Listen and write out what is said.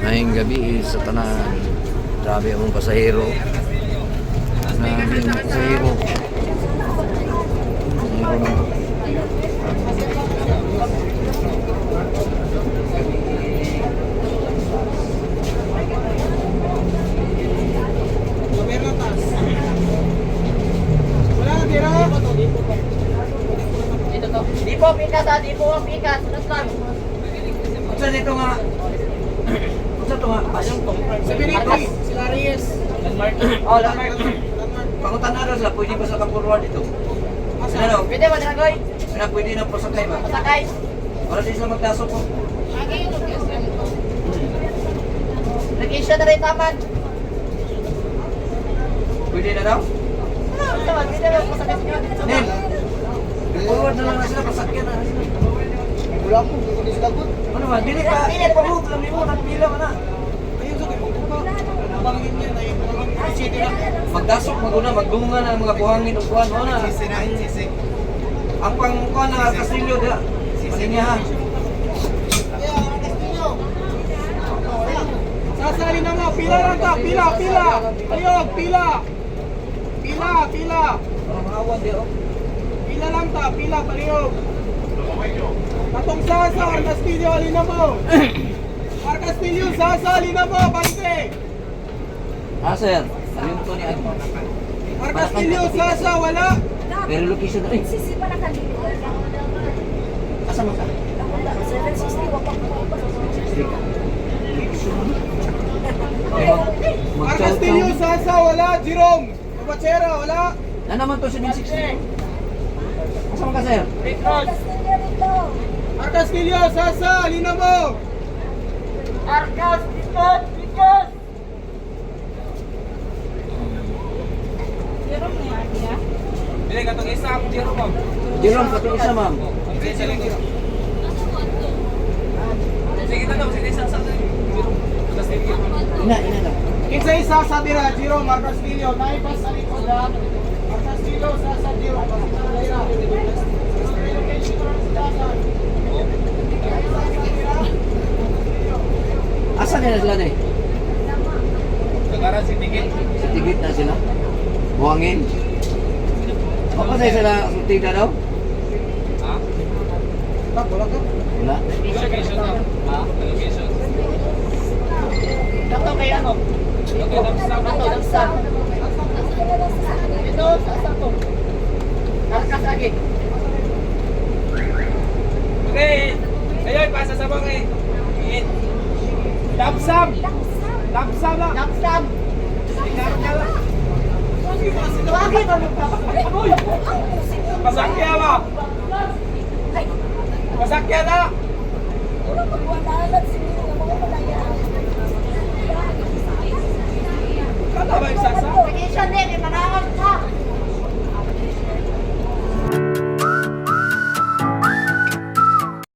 Ngayong gabi sa tanan. Grabe akong pasahero. Grabe akong pasahero. Pasahero na. Di po pikas ha, di po ang pikas. Sunod lang. Unsa nito nga? Unsa to nga? Pasang to. Si Benito, si Larius. Oh, Landmark. Pangutan na rin sila, pwede ba sa forward ito? Ano? Pwede ba dinagoy? Pwede na pasakay ba? Pasakay. Para di sila magdasok po. Nag-isya na rin taman. Pwede na daw? Taman, pwede ba pasakay sa inyo? Nel! Forward na lang na sila, pasakyan na sila. Wala po, hindi ko nislagot. Ano ba? Dili pa, ipahug lang mo, nagpila mo na. Ayun sa kipong ko. Nabangin niya na yung city na. Magdasok, maguna, magdunga na ang mga buhangin o kuhan. Ano na? Sisi na, sisi. Ang pangkuhan na Castillo, da. Malinyahan. Sasali na mo, pila lang ka, pila, pila. Ayog, pila. Pila, pila. Parang awan di, oh. Pila lang ta, pila, palihog. Katong sasa, Arcastillo, alin na mo. Arcastillo, sasa, alin na mo, bante. Ah, sir. Ayun to ni Agmo. Arcastillo, sasa, wala. Pero location na rin. Sisi pa na kanina. Asa mo ka? 760 wapak mo pa. Arcastillo, sasa, wala. Jerome, Bachera, wala. Na naman to 760. Asa mo ka, sir? Arcastillo, sasa, alin na mo. Arkas, pikas, pikas. Dili ka itong isa, ako Jerome, ma'am. Jerome, katong isa, ma'am. Sige na daw, sige isa sa Ina lang. Kinsa isa sa dira, Jerome, Arcastillo, naipas sa likod ha. Arcastillo, sasa, Jerome, pasok na dira. Asa nila sila na eh? Nagara si Tigil. Sa tigit na sila? Buhangin? O kasi sila sultida daw? Ha? Wala ka? Wala. Location na. Ha? Location. Dato kay ano? Okay, Dato, damsam. Ito, sa to. Arkas lagi. Okay. Ayun, pasa sa bangay. Damsam. Damsam na. Damsam. Ikaw ka lang. Bakit ano ka? Pasakya ba? Pasakya na. Wala magwanalan siguro ng mga palayaan. Kata ba yung sasa? Nag-isya din, manawag ka.